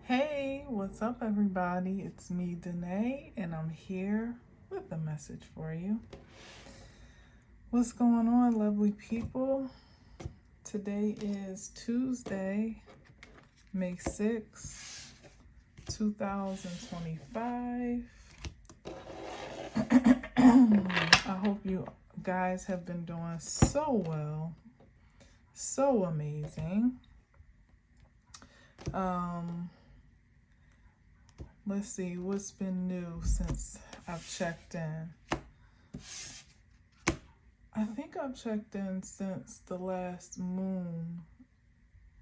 Hey, what's up, everybody? It's me, Danae, and I'm here with a message for you. What's going on, lovely people? Today is Tuesday, May 6th, 2025. I hope you guys have been doing so well, so amazing. Let's see what's been new since I've checked in. I think I've checked in since the last moon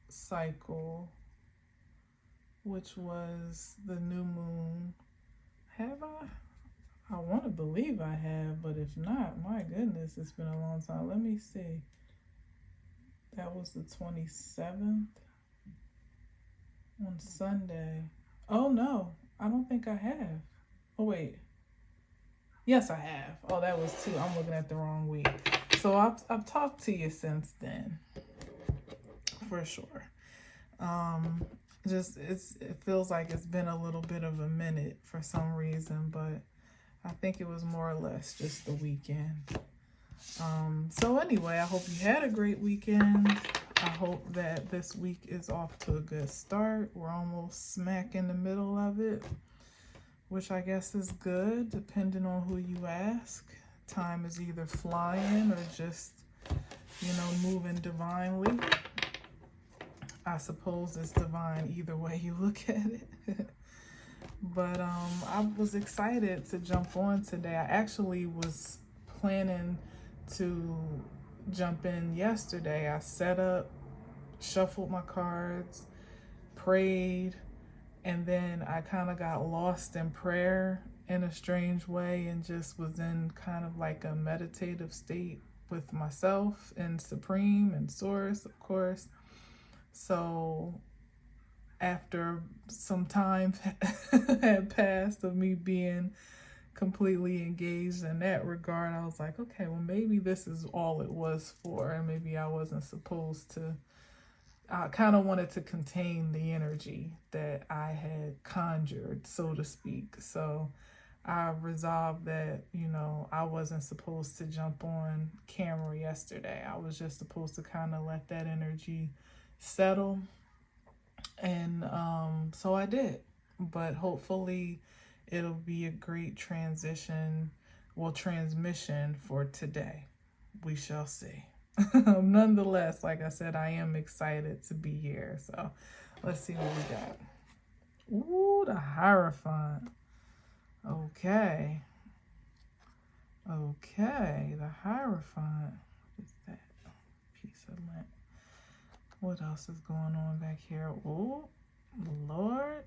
cycle, which was the new moon. Have I? I want to believe I have, but if not, my goodness, it's been a long time. Let me see. That was the 27th on Sunday. Oh no, I don't think I have. Oh wait. Yes, I have. Oh, that was two. I'm looking at the wrong week. So I've talked to you since then, for sure. It feels like it's been a little bit of a minute for some reason, but I think it was more or less just the weekend. So anyway, I hope you had a great weekend. I hope that this week is off to a good start. We're almost smack in the middle of it, which I guess is good, depending on who you ask. Time is either flying or just, moving divinely. I suppose it's divine either way you look at it. But I was excited to jump on today. I actually was planning to jump in yesterday. I set up, shuffled my cards, prayed, and then I kind of got lost in prayer in a strange way and just was in kind of like a meditative state with myself and Supreme and Source, of course. So after some time had passed of me being completely engaged in that regard, I was like, okay, well, maybe this is all it was for, and maybe I wasn't supposed to. I kind of wanted to contain the energy that I had conjured, so to speak. So I resolved that, I wasn't supposed to jump on camera yesterday. I was just supposed to kind of let that energy settle. And so I did. But hopefully it'll be a great transmission for today. We shall see. Nonetheless, like I said, I am excited to be here. So let's see what we got. Ooh, the Hierophant. Okay, the Hierophant. What's that? Piece of lint. What else is going on back here? Ooh, Lord.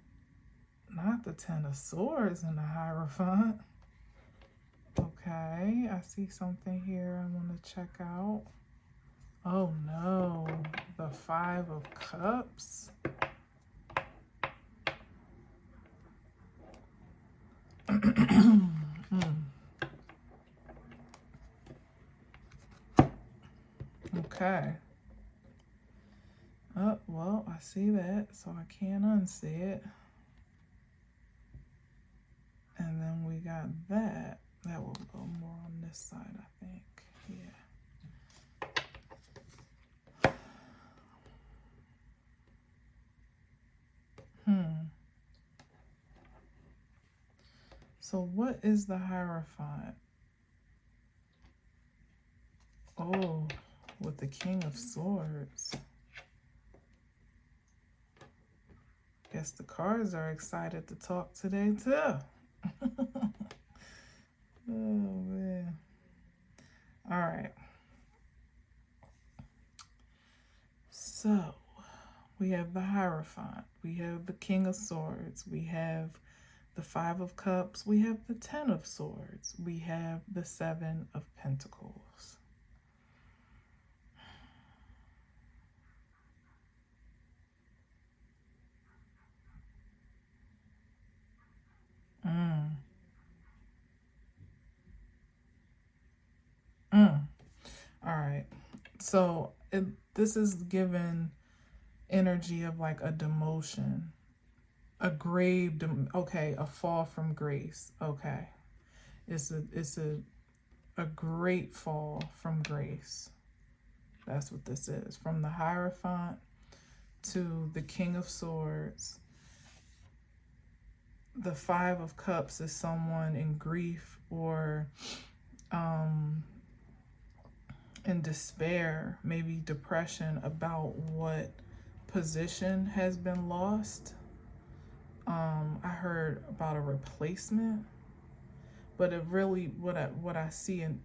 Not the Ten of Swords and the Hierophant. Okay, I see something here I want to check out. Oh no, the Five of Cups. Okay. Oh, well, I see that, so I can't unsee it. And then we got that. That will go more on this side, I think. Yeah. So what is the Hierophant? Oh, with the King of Swords. Guess the cards are excited to talk today too. Oh man. All right. So we have the Hierophant. We have the King of Swords. We have the Five of Cups. We have the Ten of Swords. We have the Seven of Pentacles. All right. So this is given energy of like a demotion. a grave, okay, a fall from grace. Okay. It's a great fall from grace. That's what this is. From the Hierophant to the King of Swords. The Five of Cups is someone in grief or in despair, maybe depression about what position has been lost. I heard about a replacement, but it really, what I see, in,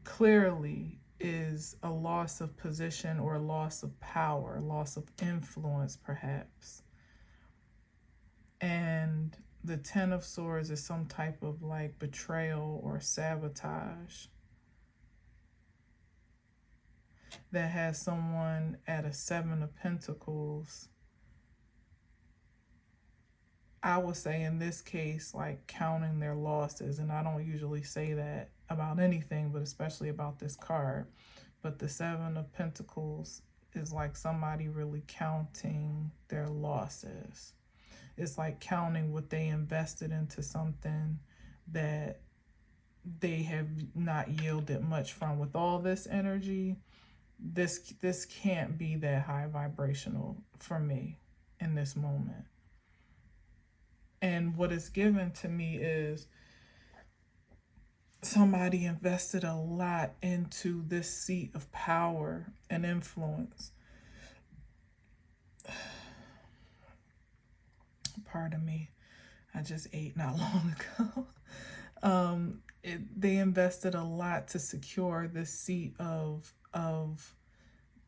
clearly is a loss of position or a loss of power, loss of influence, perhaps. And the Ten of Swords is some type of like betrayal or sabotage that has someone at a Seven of Pentacles. I would say in this case, like counting their losses. And I don't usually say that about anything, but especially about this card. But the Seven of Pentacles is like somebody really counting their losses. It's like counting what they invested into something that they have not yielded much from. With all this energy, this can't be that high vibrational for me in this moment. And what is given to me is somebody invested a lot into this seat of power and influence. Pardon me, I just ate not long ago. They invested a lot to secure this seat of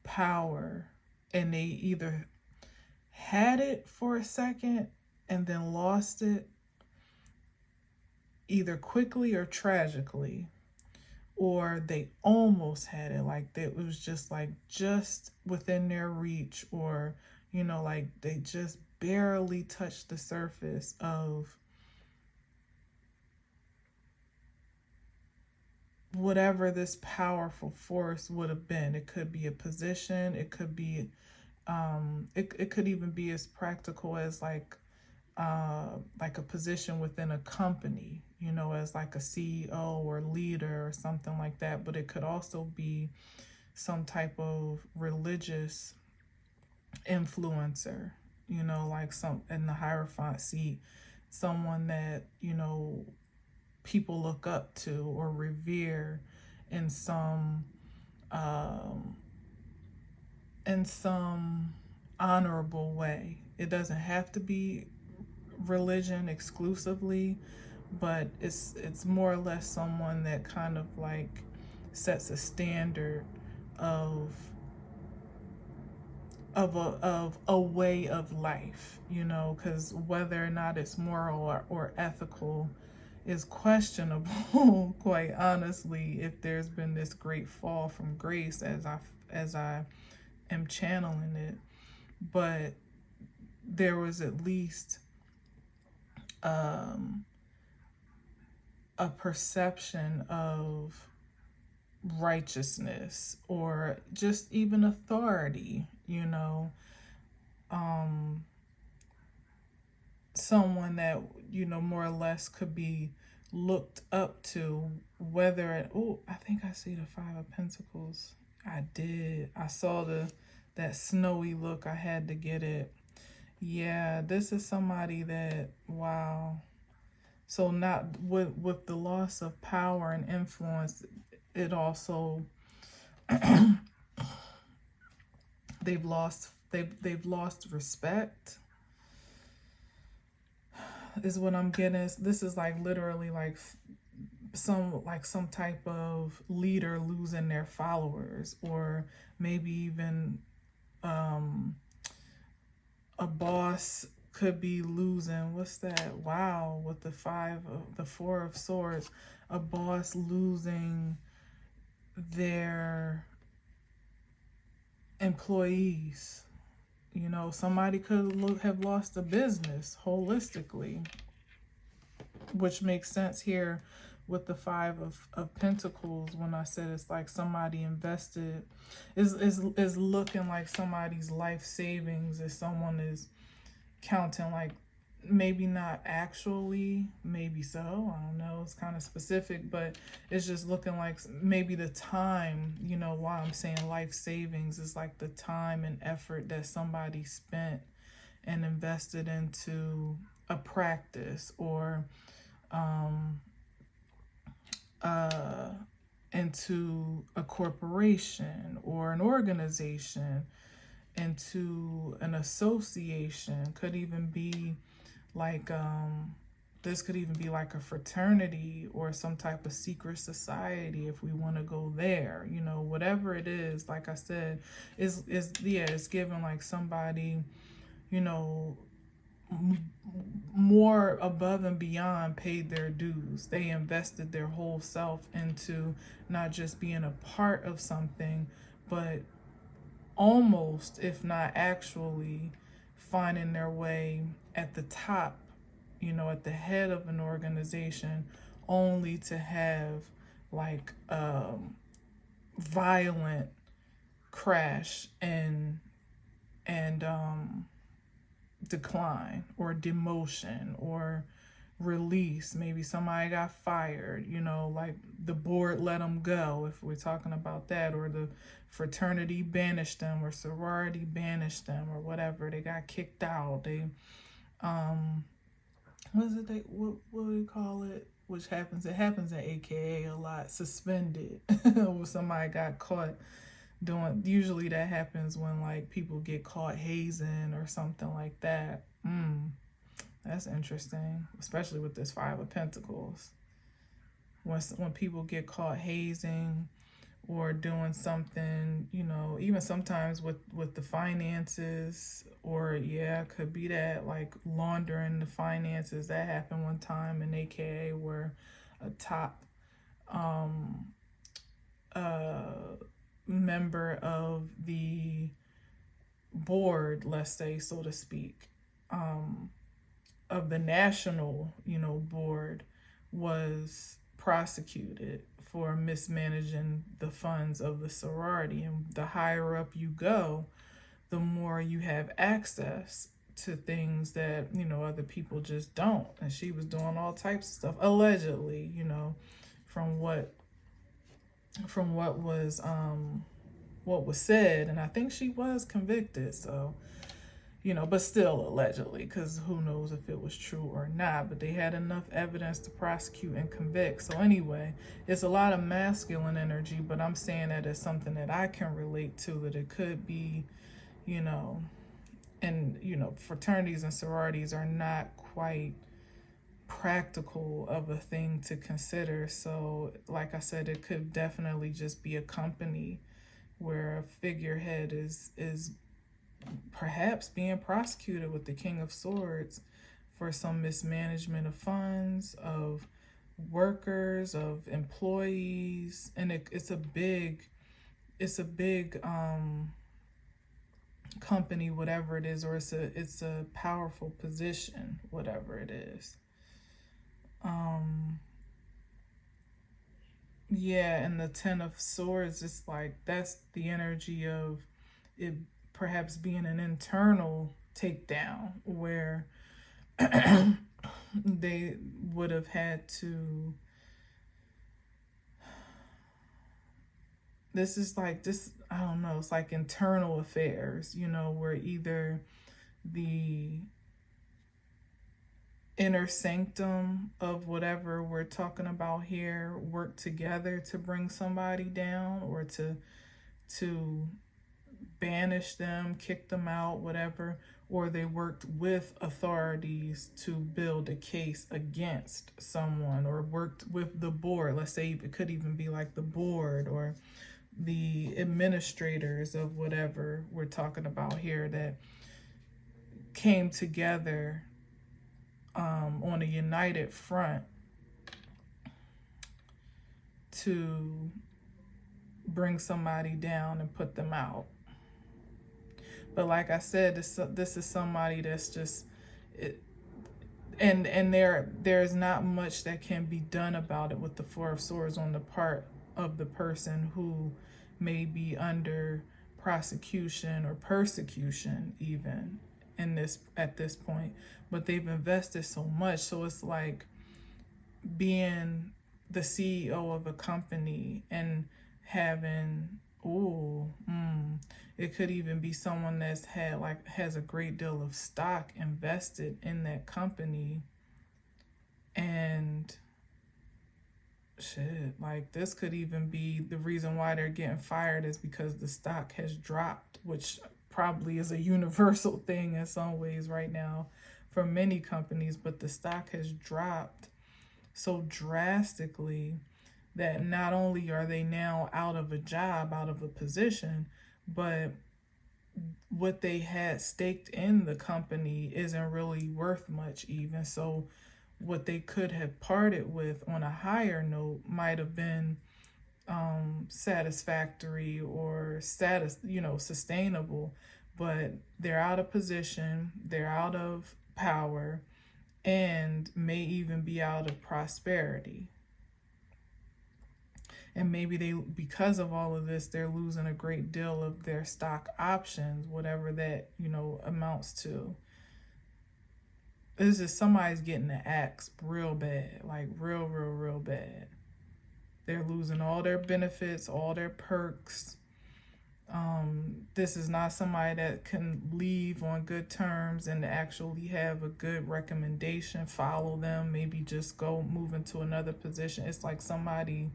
power, and they either had it for a second and then lost it, either quickly or tragically, or they almost had it, like it was just within their reach, or like they just barely touched the surface of whatever this powerful force would have been. It could be a position, it could be it could even be as practical as like a position within a company, as like a CEO or leader or something like that. But it could also be some type of religious influencer, like some in the Hierophant seat, someone that, people look up to or revere in some honorable way. It doesn't have to be religion exclusively, but it's more or less someone that kind of like sets a standard of a way of life, because whether or not it's moral or ethical is questionable, quite honestly, if there's been this great fall from grace as I am channeling it. But there was at least a perception of righteousness or just even authority, someone that, more or less could be looked up to, whether I think I see the Five of Pentacles. I saw that snowy look. I had to get it. Yeah, this is somebody that, wow. So not with the loss of power and influence, it also they've lost respect, is what I'm getting. This is like literally like some type of leader losing their followers, or maybe even a boss could be losing, what's that? Wow, with the Four of Swords, a boss losing their employees. Somebody could have lost a business holistically, which makes sense here with the Five of Pentacles, when I said it's like somebody invested, is looking like somebody's life savings, if someone is counting, like maybe not actually, maybe so, I don't know, it's kind of specific, but it's just looking like maybe the time, you know, why I'm saying life savings is like the time and effort that somebody spent and invested into a practice, or into a corporation or an organization, into an association. Could even be like this could even be like a fraternity or some type of secret society, if we want to go there, you know, whatever it is. Like I said, is yeah, it's given like somebody, you know, more above and beyond paid their dues. They invested their whole self into not just being a part of something, but almost, if not actually, finding their way at the top, you know, at the head of an organization, only to have like violent crash and decline or demotion or release. Maybe somebody got fired, you know, like the board let them go, if we're talking about that, or the fraternity banished them, or sorority banished them, or whatever. They got kicked out. They what is it, they what do you call it, which happens, it happens in AKA a lot, suspended. When somebody got caught doing, usually that happens when like people get caught hazing or something like that. That's interesting, especially with this Five of Pentacles. When people get caught hazing or doing something, you know, even sometimes with the finances, or yeah, could be that, like laundering the finances. That happened one time in AKA, where a top member of the board, let's say, so to speak, of the national, you know, board, was prosecuted for mismanaging the funds of the sorority. And the higher up you go, the more you have access to things that, you know, other people just don't. And she was doing all types of stuff, allegedly, you know, from what was said. And I think she was convicted, so, you know, but still allegedly, because who knows if it was true or not. But they had enough evidence to prosecute and convict. So anyway, it's a lot of masculine energy, but I'm saying that it's something that I can relate to, that it could be, you know, and, you know, fraternities and sororities are not quite practical of a thing to consider. So like I said, it could definitely just be a company where a figurehead is perhaps being prosecuted with the King of Swords for some mismanagement of funds, of workers, of employees. And it's a big company, whatever it is, or it's a powerful position, whatever it is. Yeah, and the Ten of Swords, it's like that's the energy of it perhaps being an internal takedown, where they would have had to, this is like, this, I don't know, it's like internal affairs, you know, where either the inner sanctum of whatever we're talking about here work together to bring somebody down, or to banish them, kick them out, whatever, or they worked with authorities to build a case against someone, or worked with the board. Let's say it could even be like the board or the administrators of whatever we're talking about here, that came together on a united front to bring somebody down and put them out. But like I said, this is somebody that's just, and there's not much that can be done about it with the Four of Swords on the part of the person who may be under prosecution or persecution even in this at this point. But they've invested so much, so it's like being the CEO of a company and having it could even be someone that's has a great deal of stock invested in that company, and shit, like this could even be the reason why they're getting fired is because the stock has dropped, which probably is a universal thing in some ways right now for many companies, but the stock has dropped so drastically that not only are they now out of a job, out of a position, but what they had staked in the company isn't really worth much even. So what they could have parted with on a higher note might have been satisfactory or sustainable, but they're out of position, they're out of power, and may even be out of prosperity. And maybe because of all of this, they're losing a great deal of their stock options, whatever that, amounts to. This is somebody's getting the axe real bad, like real bad. They're losing all their benefits, all their perks. This is not somebody that can leave on good terms and actually have a good recommendation, follow them, maybe just go move into another position. It's like somebody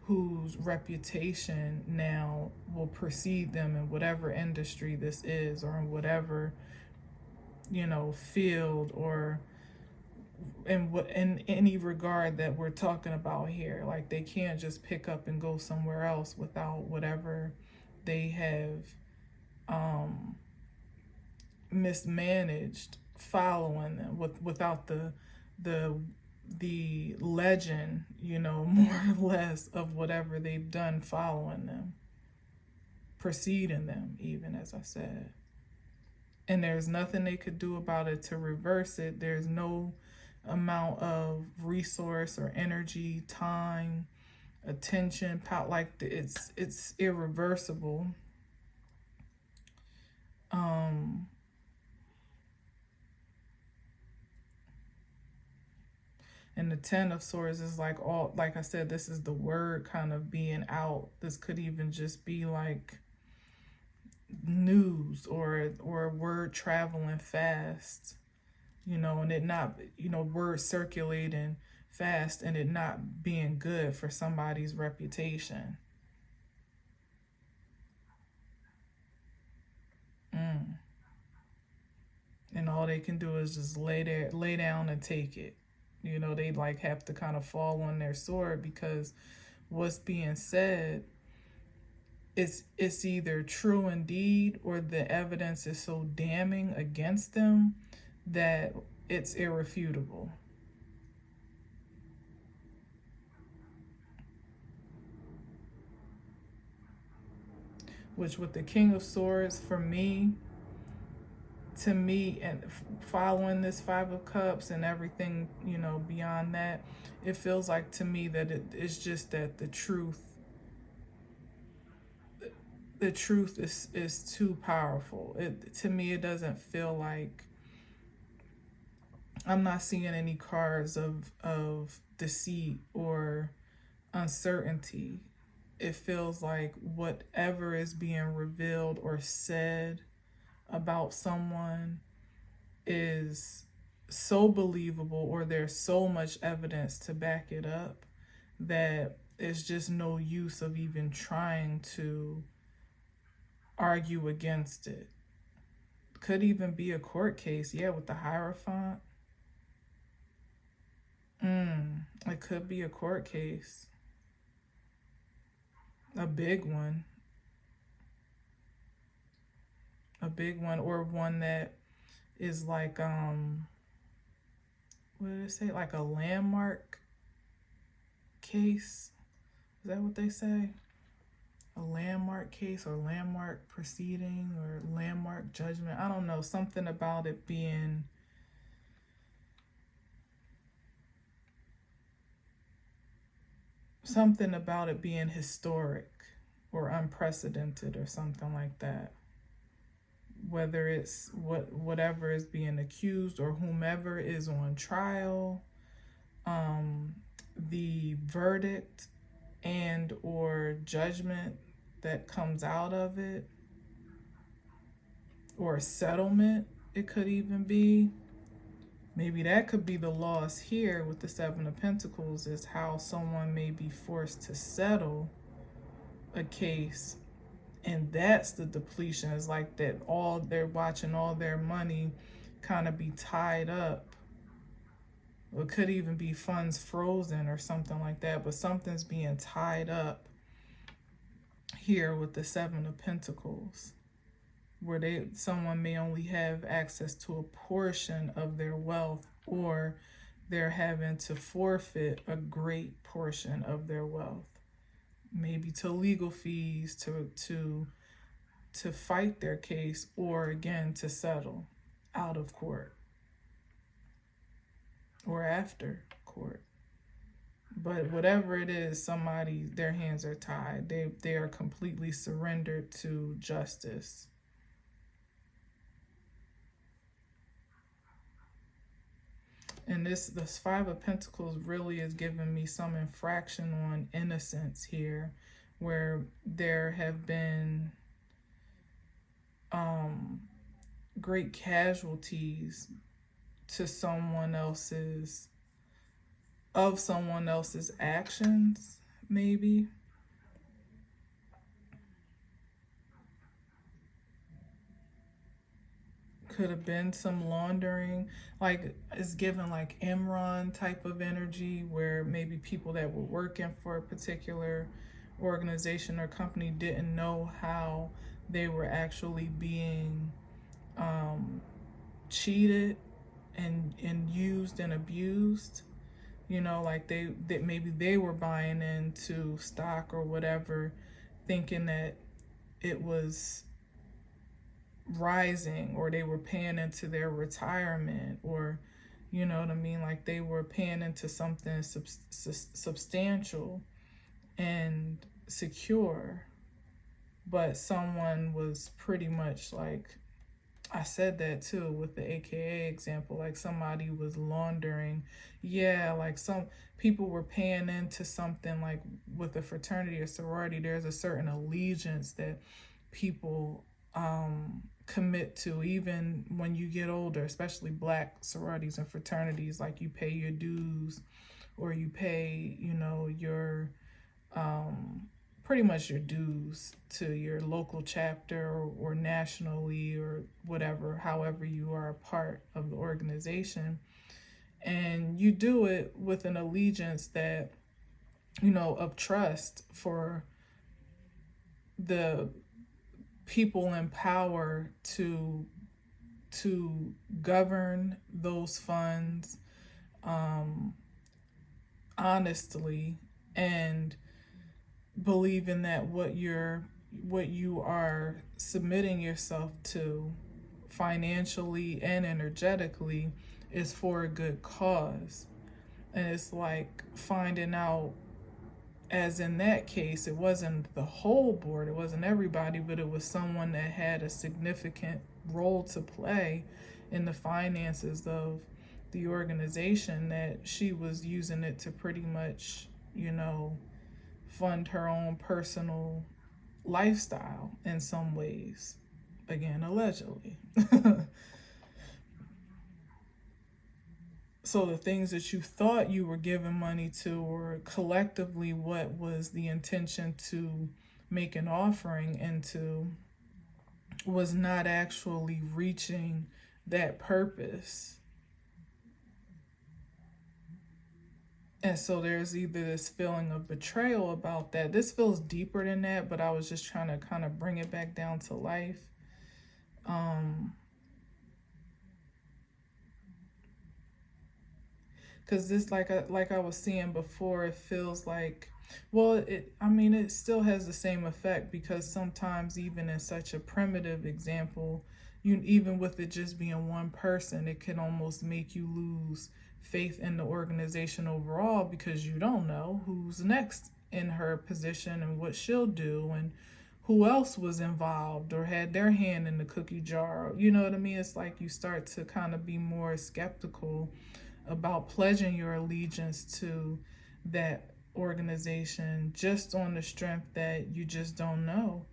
whose reputation now will precede them in whatever industry this is, or in whatever, field, or in any regard that we're talking about here. Like they can't just pick up and go somewhere else without whatever they have mismanaged following them, without the legend, more or less, of whatever they've done following them, preceding them, even, as I said. And there's nothing they could do about it to reverse it. There's no amount of resource or energy, time, attention, power, like it's irreversible. And the Ten of Swords is like I said, this is the word kind of being out. This could even just be like news or word traveling fast, and it not, word circulating fast and it not being good for somebody's reputation. And all they can do is just lay down and take it. They like have to kind of fall on their sword, because what's being said it's either true indeed, or the evidence is so damning against them that it's irrefutable. Which with the King of Swords, to me, and following this Five of Cups and everything, beyond that, it feels like to me that it's just that the truth is too powerful. To me, it doesn't feel like, I'm not seeing any cards of deceit or uncertainty. It feels like whatever is being revealed or said about someone is so believable, or there's so much evidence to back it up, that it's just no use of even trying to argue against it. Could even be a court case, with the Hierophant. It could be a court case, a big one, or one that is like what did it say, like a landmark case? Is that what they say? A landmark case, or landmark proceeding, or landmark judgment. I don't know, something about it being something about it being historic or unprecedented or something like that. Whether it's whatever is being accused or whomever is on trial, the verdict and or judgment that comes out of it, or settlement, it could even be. Maybe that could be the loss here with the Seven of Pentacles, is how someone may be forced to settle a case, and that's the depletion. Is like that all they're watching all their money kind of be tied up. It could even be funds frozen or something like that, but something's being tied up here with the Seven of Pentacles, where someone may only have access to a portion of their wealth, or they're having to forfeit a great portion of their wealth, maybe to legal fees to fight their case, or again to settle out of court or after court. But whatever it is, somebody, their hands are tied. They are completely surrendered to justice. And this Five of Pentacles really is giving me some infraction on innocence here, where there have been great casualties to someone else's actions, maybe. Could have been some laundering, like it's given like Imran type of energy, where maybe people that were working for a particular organization or company didn't know how they were actually being cheated and used and abused. You know, like that maybe they were buying into stock or whatever, thinking that it was rising, or they were paying into their retirement, or you know what I mean, like they were paying into something substantial and secure, but someone was pretty much like, I said that too with the AKA example, like somebody was laundering. Yeah, like some people were paying into something, like with a fraternity or sorority, there's a certain allegiance that people commit to, even when you get older, especially Black sororities and fraternities. Like you pay your dues, or you pay, you know, your pretty much your dues to your local chapter, or nationally, or whatever, however you are a part of the organization. And you do it with an allegiance that, you know, of trust for the people in power to govern those funds honestly, and believing that what you are submitting yourself to financially and energetically is for a good cause. And it's like finding out, as in that case, it wasn't the whole board, it wasn't everybody, but it was someone that had a significant role to play in the finances of the organization, that she was using it to pretty much, you know, fund her own personal lifestyle in some ways. Again, allegedly. So the things that you thought you were giving money to, or collectively what was the intention to make an offering into, was not actually reaching that purpose. And so there's either this feeling of betrayal about that. This feels deeper than that, but I was just trying to kind of bring it back down to life. Because this, like I was saying before, it feels like, well, it still has the same effect, because sometimes even in such a primitive example, even with it just being one person, it can almost make you lose faith in the organization overall, because you don't know who's next in her position and what she'll do and who else was involved or had their hand in the cookie jar. You know what I mean? It's like you start to kind of be more skeptical about pledging your allegiance to that organization just on the strength that you just don't know.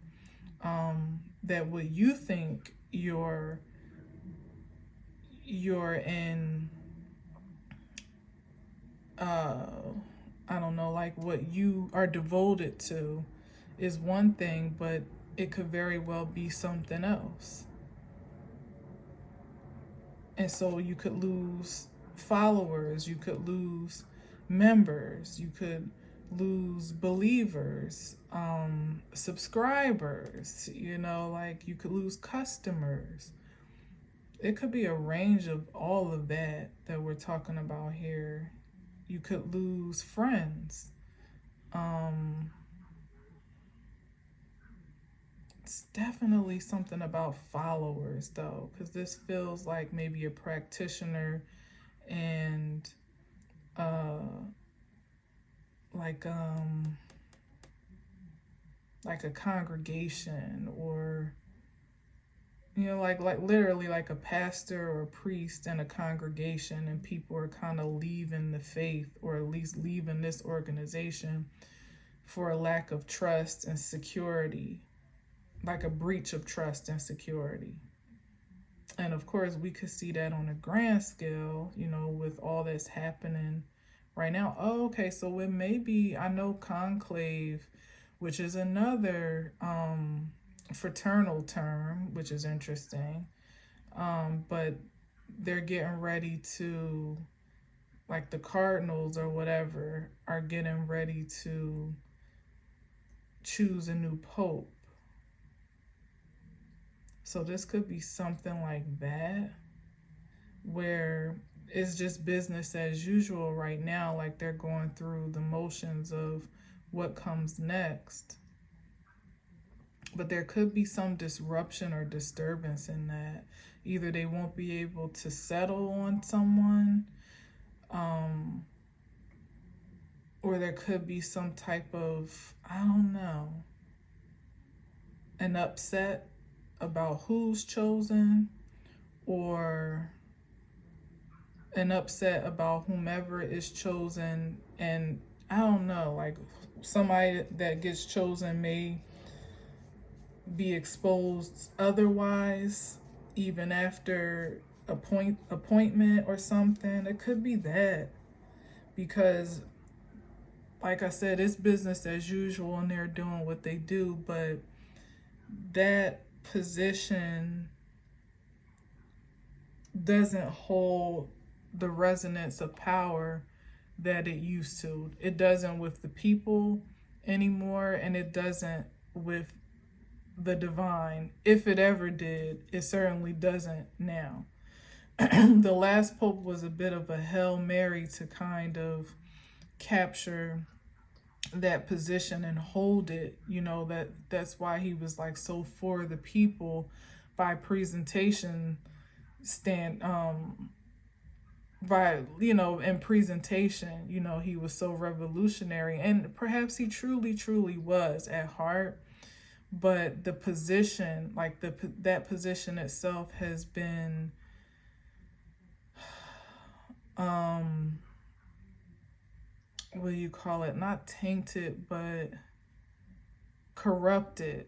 That what you think you're in, I don't know, like what you are devoted to is one thing, but it could very well be something else. And so you could lose followers, you could lose members, you could lose believers, subscribers, you know, like you could lose customers. It could be a range of all of that we're talking about here. You could lose friends. It's definitely something about followers though, because this feels like maybe a practitioner and like a congregation, or you know, like literally like a pastor or a priest and a congregation, and people are kind of leaving the faith, or at least leaving this organization for a lack of trust and security, like a breach of trust and security. And of course, we could see that on a grand scale, you know, with all that's happening right now. Oh, okay, so it may be, I know conclave, which is another fraternal term, which is interesting. But they're getting ready to, like the cardinals or whatever, are getting ready to choose a new pope. So this could be something like that, where it's just business as usual right now, like they're going through the motions of what comes next. But there could be some disruption or disturbance in that. Either they won't be able to settle on someone, or there could be some type of, I don't know, an upset about who's chosen, or an upset about whomever is chosen. And I don't know, like somebody that gets chosen may be exposed otherwise, even after appointment or something. It could be that, because like I said, it's business as usual and they're doing what they do, but that position doesn't hold the resonance of power that it used to. It doesn't with the people anymore, and it doesn't with the divine. If it ever did, it certainly doesn't now. The last pope was a bit of a Hail Mary to kind of capture that position and hold it. You know, that's why he was like so for the people by presentation by, you know, in presentation, you know, he was so revolutionary, and perhaps he truly was at heart. But the position, like that position itself has been what do you call it, not tainted, but corrupted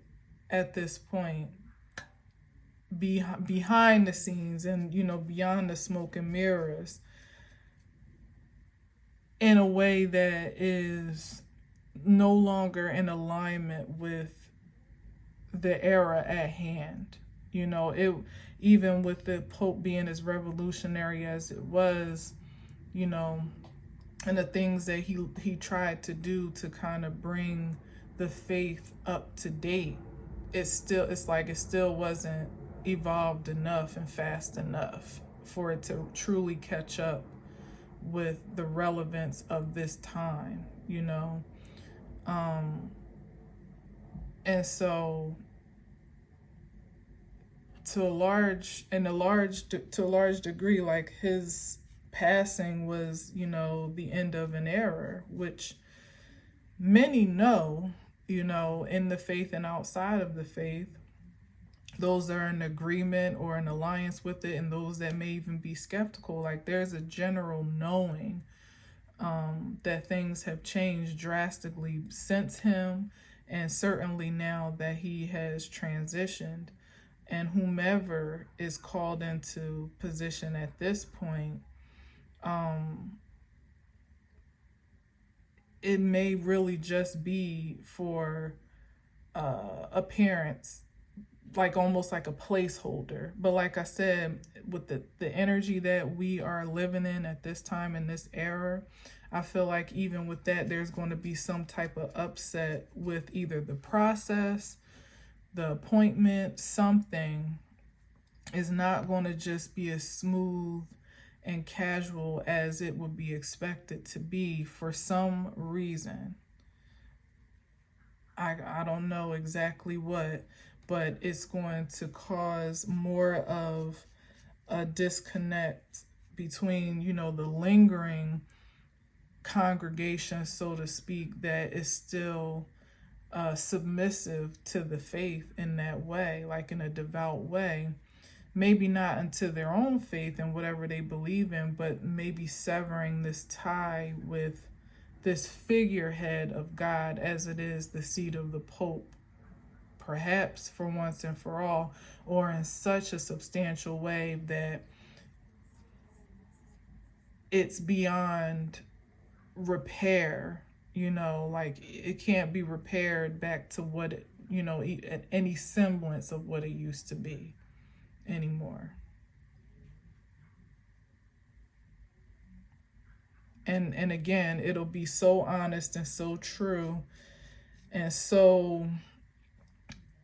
at this point, behind the scenes, and you know, beyond the smoke and mirrors, in a way that is no longer in alignment with the era at hand. You know, it, even with the Pope being as revolutionary as it was, you know, and the things that he tried to do to kind of bring the faith up to date, it's like it still wasn't evolved enough and fast enough for it to truly catch up with the relevance of this time, you know. And so to a large degree, like his passing was, the end of an era, which many know, in the faith and outside of the faith, those that are in agreement or in alliance with it, and those that may even be skeptical. Like, there's a general knowing that things have changed drastically since him, and certainly now that he has transitioned. And whomever is called into position at this point, it may really just be for appearance, like almost like a placeholder. But like I said, with the energy that we are living in at this time in this era, I feel like even with that, there's going to be some type of upset with either the process, the appointment. Something is not going to just be as smooth and casual as it would be expected to be for some reason. I don't know exactly what, but it's going to cause more of a disconnect between, the lingering congregation, so to speak, that is still submissive to the faith in that way, like in a devout way. Maybe not unto their own faith and whatever they believe in, but maybe severing this tie with this figurehead of God, as it is the seat of the Pope, perhaps for once and for all, or in such a substantial way that it's beyond repair, like it can't be repaired back to what it, any semblance of what it used to be anymore. And again, it'll be so honest and so true and so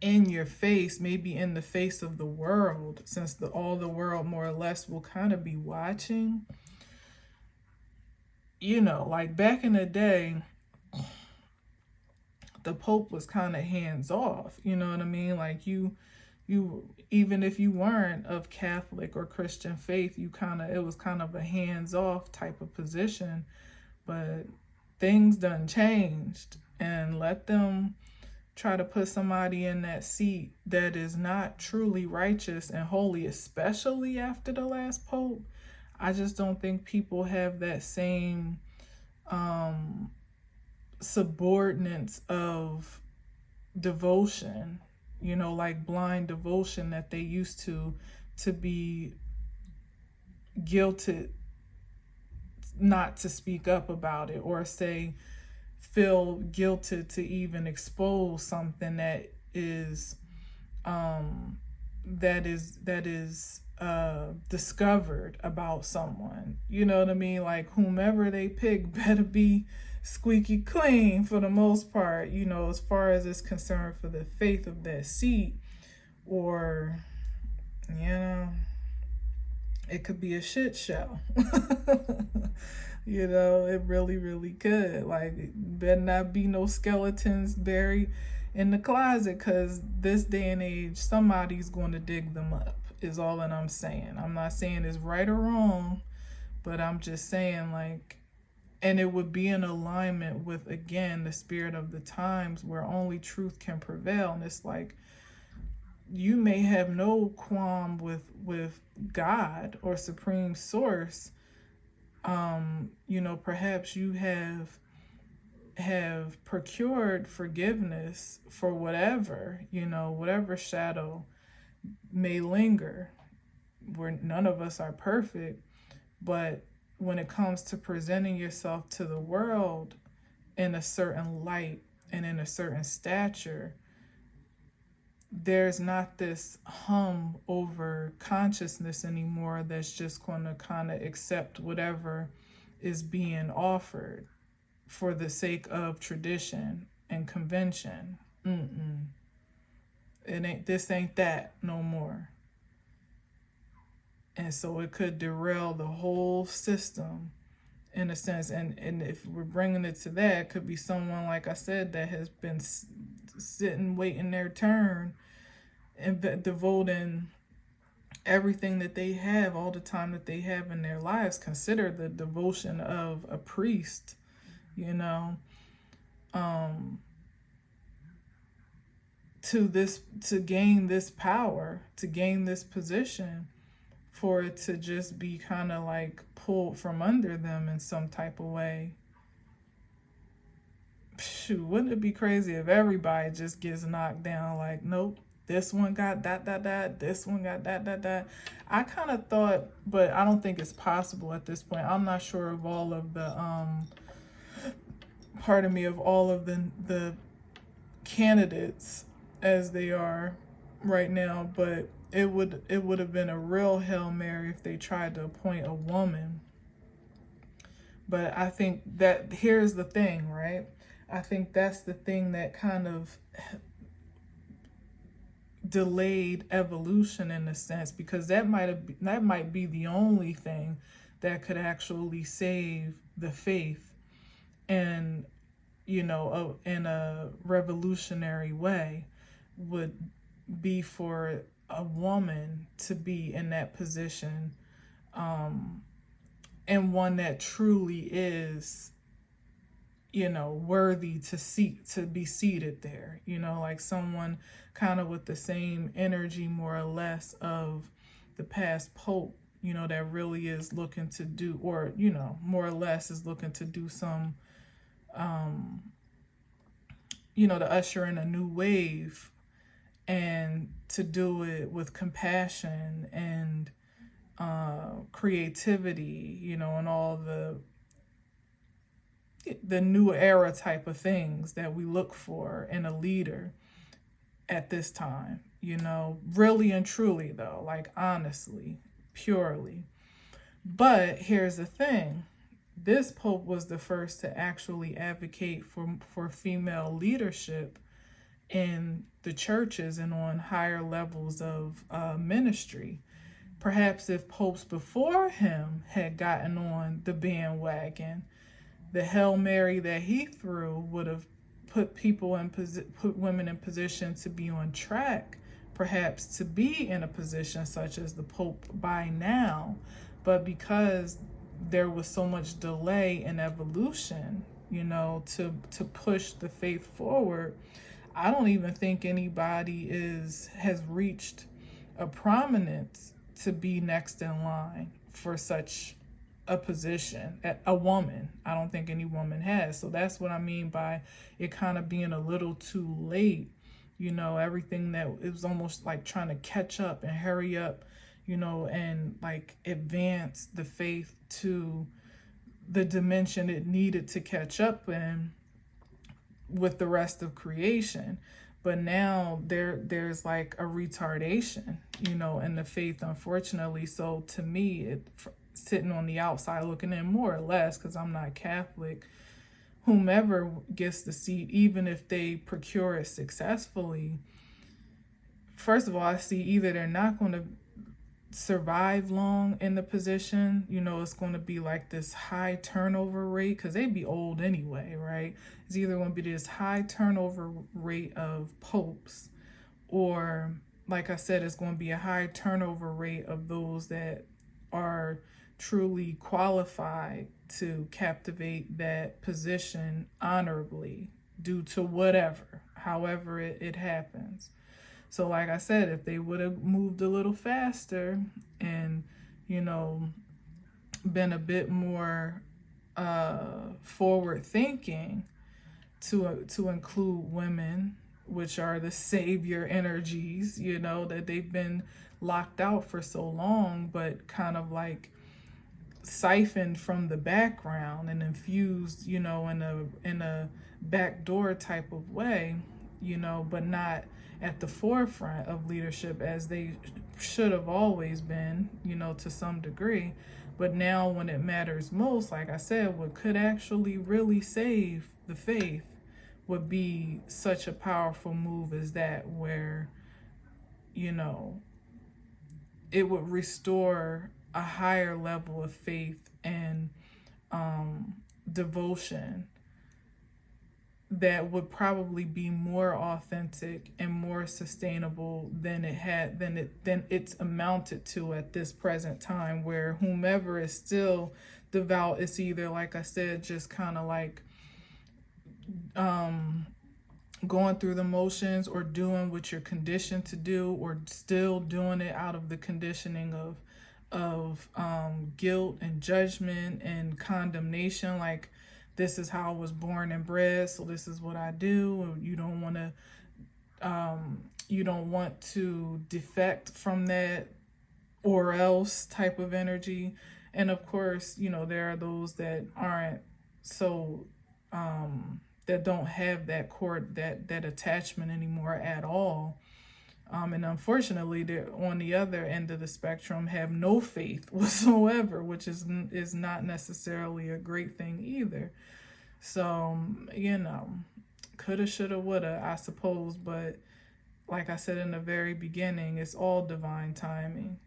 in your face, maybe in the face of the world, since all the world more or less will kind of be watching. Like back in the day, the Pope was kind of hands off, you know what I mean? Like you even if you weren't of Catholic or Christian faith, it was kind of a hands off type of position. But things done changed, and let them try to put somebody in that seat that is not truly righteous and holy, especially after the last Pope. I just don't think people have that same subordinates of devotion, like blind devotion that they used to be guilted not to speak up about it, or feel guilted to even expose something that is discovered about someone. You know what I mean? Like whomever they pick better be squeaky clean for the most part, as far as it's concerned for the faith of that seat. Or, it could be a shit show. It really, really could. Like, better not be no skeletons buried in the closet, because this day and age, somebody's going to dig them up, is all that I'm saying. I'm not saying it's right or wrong, but I'm just saying, like, and it would be in alignment with, again, the spirit of the times, where only truth can prevail. And it's like, you may have no qualm with God or supreme source. Perhaps you have procured forgiveness for whatever, whatever shadow may linger. Where none of us are perfect, but when it comes to presenting yourself to the world in a certain light and in a certain stature, there's not this hum over consciousness anymore that's just going to kind of accept whatever is being offered for the sake of tradition and convention. This ain't that no more. And so it could derail the whole system in a sense. And if we're bringing it to that, it could be someone, like I said, that has been sitting, waiting their turn, and devoting everything that they have, all the time that they have in their lives, consider the devotion of a priest, you know, to gain this power, to gain this position, for it to just be kind of like pulled from under them in some type of way. Shoot, wouldn't it be crazy if everybody just gets knocked down? Like, nope, this one got that, this one got that. I kind of thought, but I don't think it's possible at this point. I'm not sure of all of the, pardon me, of all of the candidates as they are right now, but it would have been a real Hail Mary if they tried to appoint a woman. But I think that here's the thing, right? I think that's the thing that kind of delayed evolution in a sense, because that might be the only thing that could actually save the faith, and in a revolutionary way, would be for a woman to be in that position, and one that truly is worthy to be seated there, like someone kind of with the same energy, more or less, of the past pope, that really is looking to do, or, more or less is looking to do some, to usher in a new wave, and to do it with compassion and creativity, and all the new era type of things that we look for in a leader at this time, really and truly, though, like honestly, purely. But here's the thing. This pope was the first to actually advocate for female leadership in the churches and on higher levels of ministry. Perhaps if popes before him had gotten on the bandwagon, the Hail Mary that he threw would have put women in position to be on track, perhaps to be in a position such as the Pope by now. But because there was so much delay in evolution, to push the faith forward, I don't even think anybody has reached a prominence to be next in line for such a position, a woman. I don't think any woman has. So that's what I mean by it kind of being a little too late. Everything that it was almost like trying to catch up and hurry up, and like advance the faith to the dimension it needed to catch up in with the rest of creation. But now there's like a retardation, in the faith, unfortunately. So to me, sitting on the outside looking in, more or less, because I'm not Catholic, whomever gets the seat, even if they procure it successfully, first of all, I see either they're not going to survive long in the position, it's going to be like this high turnover rate, because they'd be old anyway, right? It's either going to be this high turnover rate of popes, or like I said, it's going to be a high turnover rate of those that are truly qualified to captivate that position honorably, due to however it happens. So like I said, if they would have moved a little faster and, been a bit more forward thinking to include women, which are the savior energies, that they've been locked out for so long, but kind of like siphoned from the background and infused, in a backdoor type of way, but not at the forefront of leadership as they should have always been, to some degree. But now when it matters most, like I said, what could actually really save the faith would be such a powerful move as that, where, it would restore a higher level of faith and devotion that would probably be more authentic and more sustainable than it's amounted to at this present time, where whomever is still devout, it's either, like I said, just kind of like going through the motions, or doing what you're conditioned to do, or still doing it out of the conditioning of guilt and judgment and condemnation, like, this is how I was born and bred, so this is what I do. You don't want to defect from that, or else type of energy. And of course, there are those that aren't so that don't have that cord, that attachment anymore at all. And unfortunately, they're on the other end of the spectrum, have no faith whatsoever, which is not necessarily a great thing either. So, coulda, shoulda, woulda, I suppose. But like I said in the very beginning, it's all divine timing.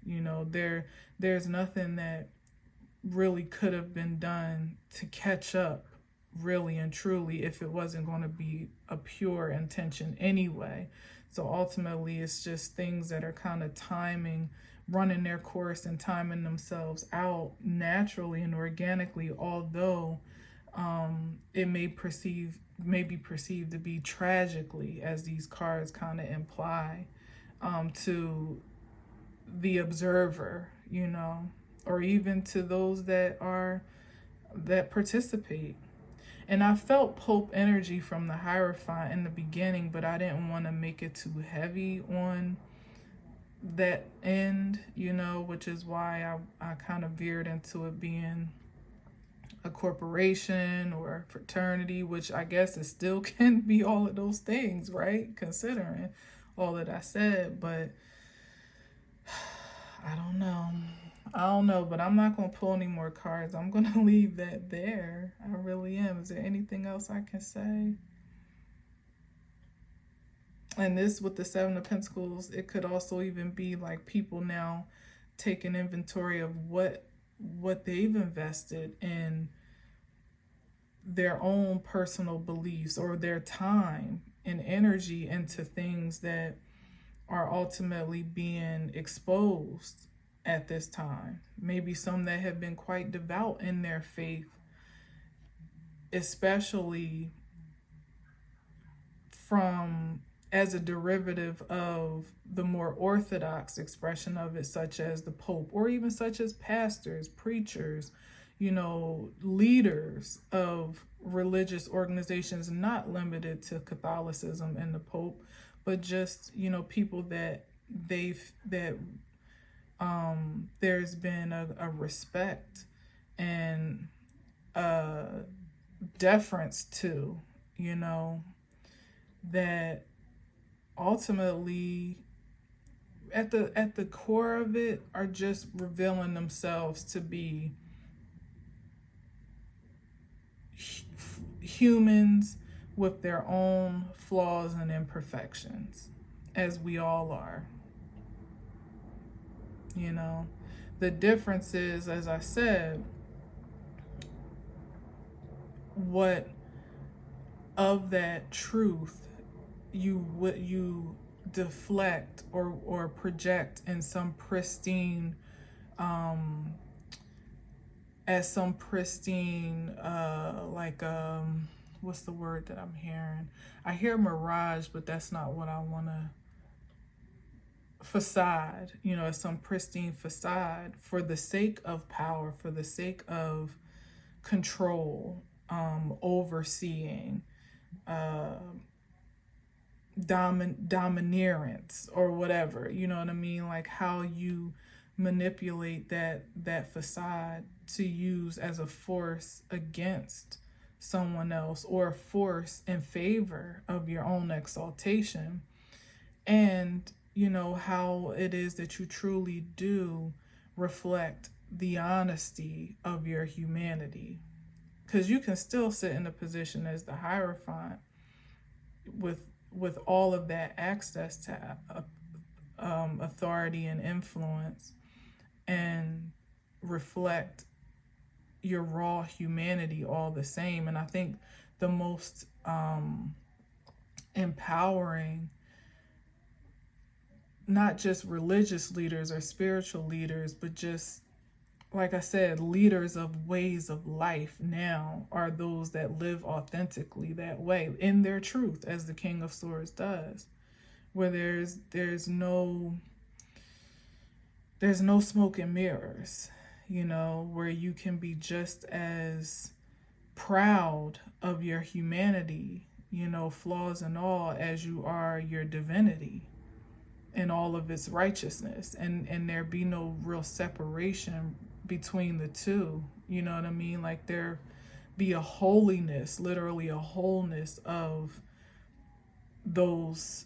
There's nothing that really could have been done to catch up, really and truly, if it wasn't going to be a pure intention anyway. So ultimately, it's just things that are kind of running their course and timing themselves out naturally and organically, although it may be perceived to be tragically, as these cards kind of imply, to the observer, or even to those that participate. And I felt Pope energy from the Hierophant in the beginning, but I didn't want to make it too heavy on that end, which is why I kind of veered into it being a corporation or a fraternity, which I guess it still can be all of those things, right? Considering all that I said, but I don't know, but I'm not going to pull any more cards. I'm going to leave that there. I really am. Is there anything else I can say? And this, with the Seven of Pentacles, it could also even be like people now taking inventory of what they've invested in, their own personal beliefs or their time and energy into things that are ultimately being exposed at this time. Maybe some that have been quite devout in their faith, especially as a derivative of the more orthodox expression of it, such as the Pope, or even such as pastors, preachers, leaders of religious organizations, not limited to Catholicism and the Pope, but just, people that there's been a respect and deference to, that ultimately at the core of it are just revealing themselves to be humans with their own flaws and imperfections, as we all are. The difference is, as I said, what of that truth you deflect or project in some pristine what's the word that I'm hearing? I hear mirage, but that's not what I want to. Facade, some pristine facade for the sake of power, for the sake of control, overseeing, domineerance, or whatever, you know what I mean? Like how you manipulate that facade to use as a force against someone else, or a force in favor of your own exaltation. And how it is that you truly do reflect the honesty of your humanity. Because you can still sit in a position as the Hierophant with all of that access to authority and influence, and reflect your raw humanity all the same. And I think the most empowering, not just religious leaders or spiritual leaders, but just, like I said, leaders of ways of life now are those that live authentically that way in their truth, as the King of Swords does, where there's no smoke and mirrors, where you can be just as proud of your humanity, flaws and all, as you are your divinity and all of its righteousness, and there be no real separation between the two. You know what I mean? Like, there be a holiness, literally a wholeness of those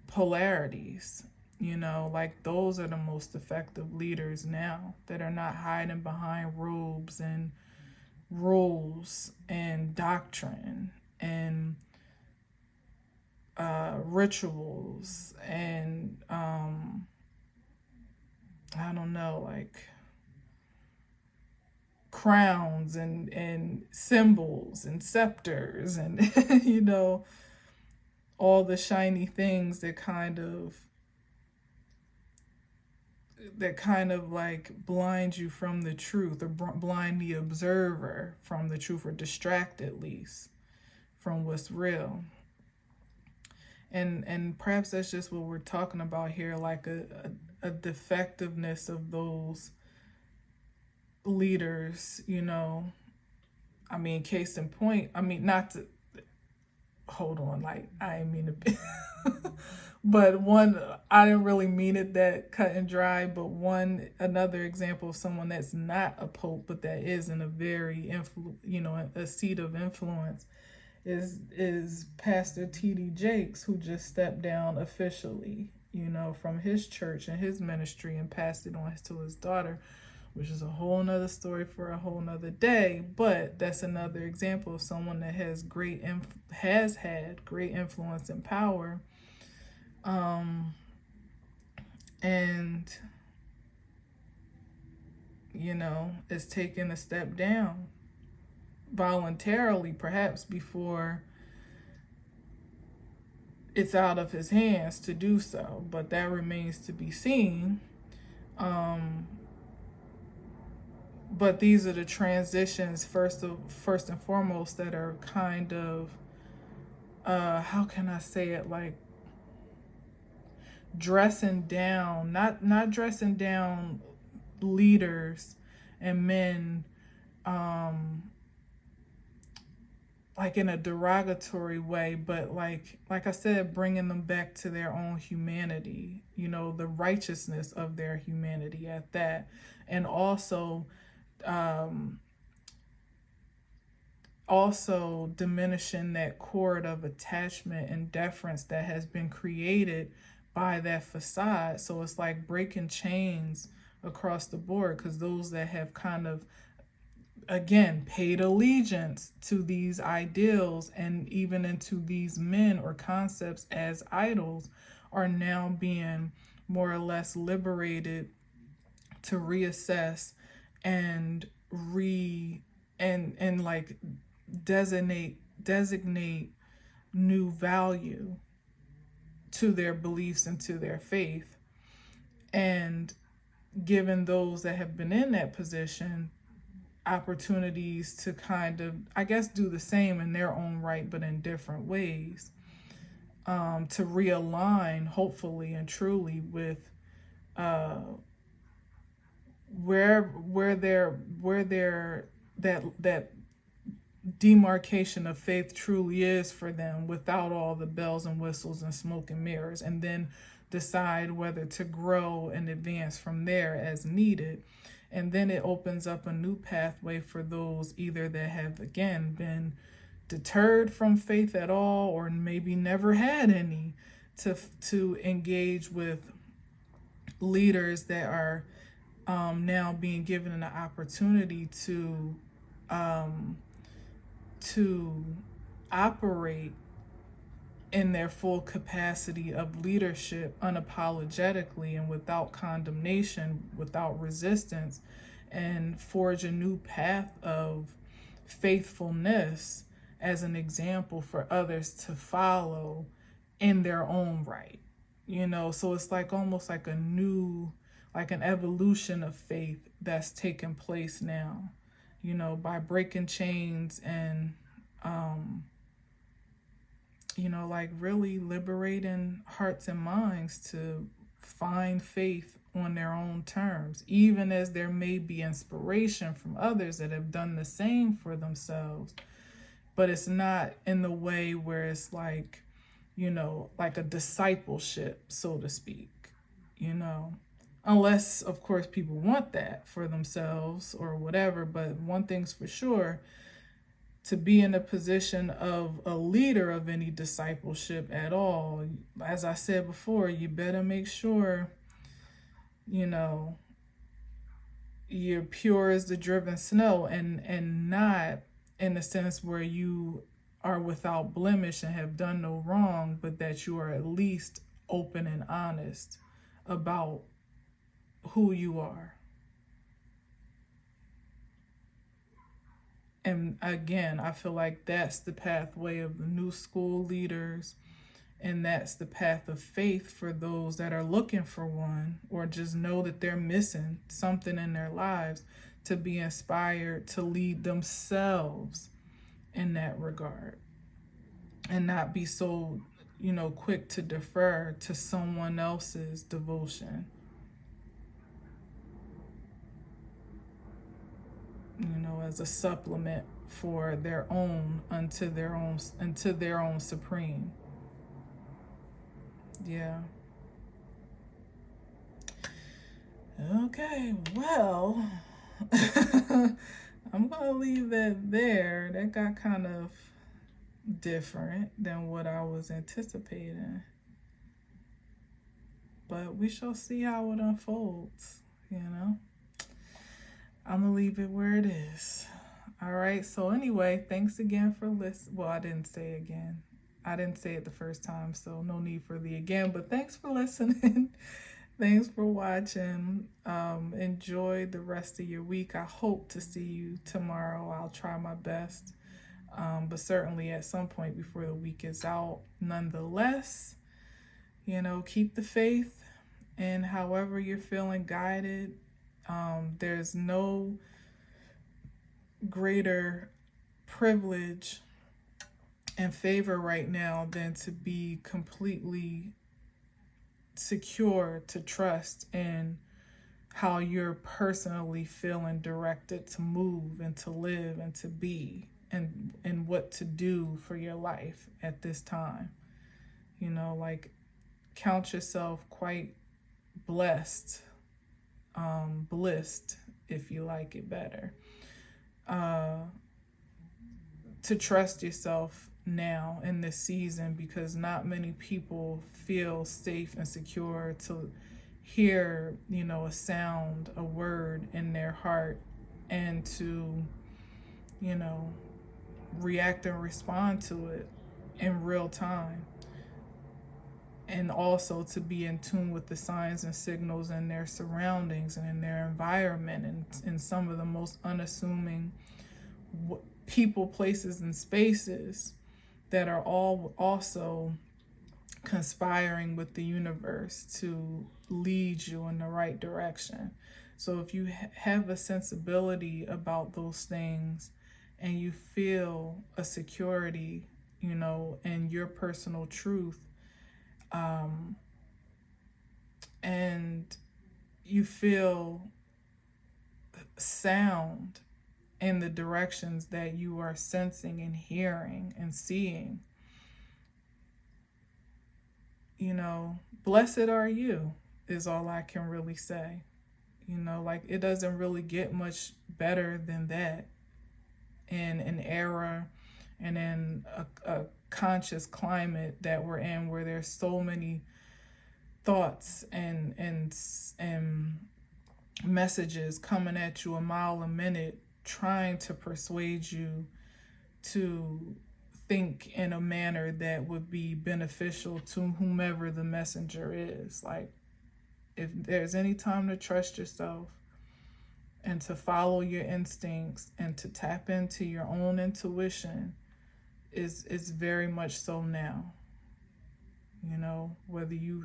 polarities. Like, those are the most effective leaders now, that are not hiding behind robes and rules and doctrine and rituals and I don't know, like crowns and symbols and scepters and all the shiny things that kind of like blind you from the truth, or blind the observer from the truth, or distract at least from what's real. And perhaps that's just what we're talking about here, like a defectiveness of those leaders, I mean, case in point, I mean, not to hold on, like, I didn't mean to but I didn't really mean it that cut and dry, but another example of someone that's not a pope, but that is in a very a seat of influence, is Pastor T.D. Jakes, who just stepped down officially, from his church and his ministry, and passed it on to his daughter, which is a whole nother story for a whole nother day. But that's another example of someone that has had great influence and power, and is taking a step down voluntarily, perhaps before it's out of his hands to do so, but that remains to be seen. But these are the transitions, first and foremost, that are kind of how can I say it, like dressing down, not dressing down leaders and men like in a derogatory way, but like I said, bringing them back to their own humanity, the righteousness of their humanity at that. And also diminishing that cord of attachment and deference that has been created by that facade. So it's like breaking chains across the board, because those that have kind of, again, paid allegiance to these ideals and even into these men or concepts as idols are now being more or less liberated to reassess and like designate new value to their beliefs and to their faith, and given those that have been in that position opportunities to kind of, I guess, do the same in their own right, but in different ways, to realign, hopefully and truly, with where that demarcation of faith truly is for them, without all the bells and whistles and smoke and mirrors, and then decide whether to grow and advance from there as needed. And then it opens up a new pathway for those either that have, again, been deterred from faith at all, or maybe never had any, to engage with leaders that are now being given an opportunity to operate in their full capacity of leadership unapologetically and without condemnation, without resistance, and forge a new path of faithfulness as an example for others to follow in their own right. So it's like almost like a new, like an evolution of faith that's taking place now, by breaking chains and like really liberating hearts and minds to find faith on their own terms, even as there may be inspiration from others that have done the same for themselves. But it's not in the way where it's like, like a discipleship, so to speak, unless, of course, people want that for themselves or whatever. But one thing's for sure, to be in a position of a leader of any discipleship at all, as I said before, you better make sure, you're pure as the driven snow, and not in the sense where you are without blemish and have done no wrong, but that you are at least open and honest about who you are. And again, I feel like that's the pathway of the new school leaders, and that's the path of faith for those that are looking for one, or just know that they're missing something in their lives, to be inspired to lead themselves in that regard, and not be so, quick to defer to someone else's devotion. As a supplement for their own, unto their own supreme. Yeah. Okay, well, I'm gonna leave that there. That got kind of different than what I was anticipating, but we shall see how it unfolds. I'm gonna leave it where it is. All right, so anyway, thanks again for listening. Well, I didn't say again. I didn't say it the first time, so no need for the again, but thanks for listening. Thanks for watching. Enjoy the rest of your week. I hope to see you tomorrow. I'll try my best, but certainly at some point before the week is out. Nonetheless, keep the faith, and however you're feeling guided, there's no greater privilege and favor right now than to be completely secure, to trust in how you're personally feeling directed to move and to live and to be, and what to do for your life at this time. Like, count yourself quite blessed, blissed, if you like it better, to trust yourself now in this season, because not many people feel safe and secure to hear, a sound, a word in their heart, and to, react and respond to it in real time. And also to be in tune with the signs and signals in their surroundings and in their environment, and in some of the most unassuming people, places, and spaces that are all also conspiring with the universe to lead you in the right direction. So if you have a sensibility about those things, and you feel a security, in your personal truth, and you feel sound in the directions that you are sensing and hearing and seeing, blessed are you, is all I can really say. Like, it doesn't really get much better than that in an era and in a conscious climate that we're in, where there's so many thoughts and messages coming at you a mile a minute, trying to persuade you to think in a manner that would be beneficial to whomever the messenger is. Like, if there's any time to trust yourself and to follow your instincts and to tap into your own intuition is very much so now. You know, whether you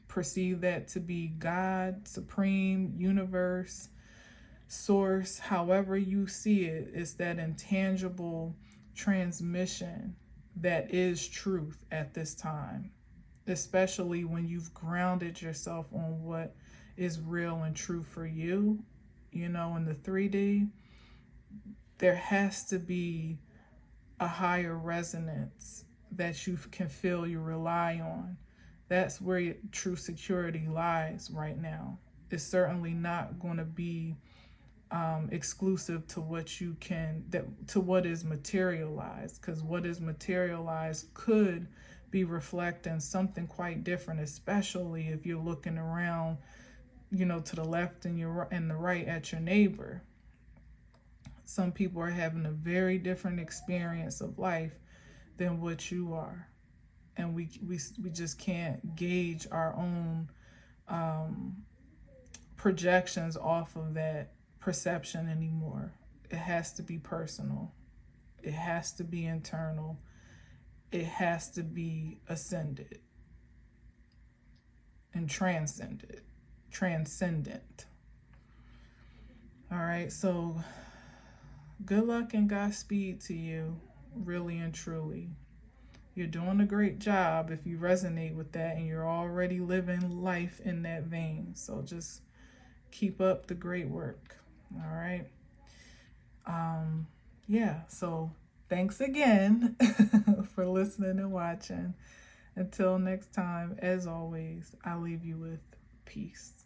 perceive that to be God, supreme, universe, source, however you see it, it's that intangible transmission that is truth at this time, especially when you've grounded yourself on what is real and true for you. You know, in the 3D, there has to be a higher resonance that you can feel, you rely on. That's where your true security lies right now. It's certainly not going to be exclusive to what you can, to what is materialized, because what is materialized could be reflecting something quite different, especially if you're looking around, you know, to the left and the right at your neighbor. Some people are having a very different experience of life than what you are, and we just can't gauge our own projections off of that perception anymore. It has to be personal. It has to be internal. It has to be ascended and transcendent. All right, so good luck and Godspeed to you, really and truly. You're doing a great job if you resonate with that and you're already living life in that vein. So just keep up the great work. All right. Yeah, so thanks again for listening and watching. Until next time, as always, I leave you with peace.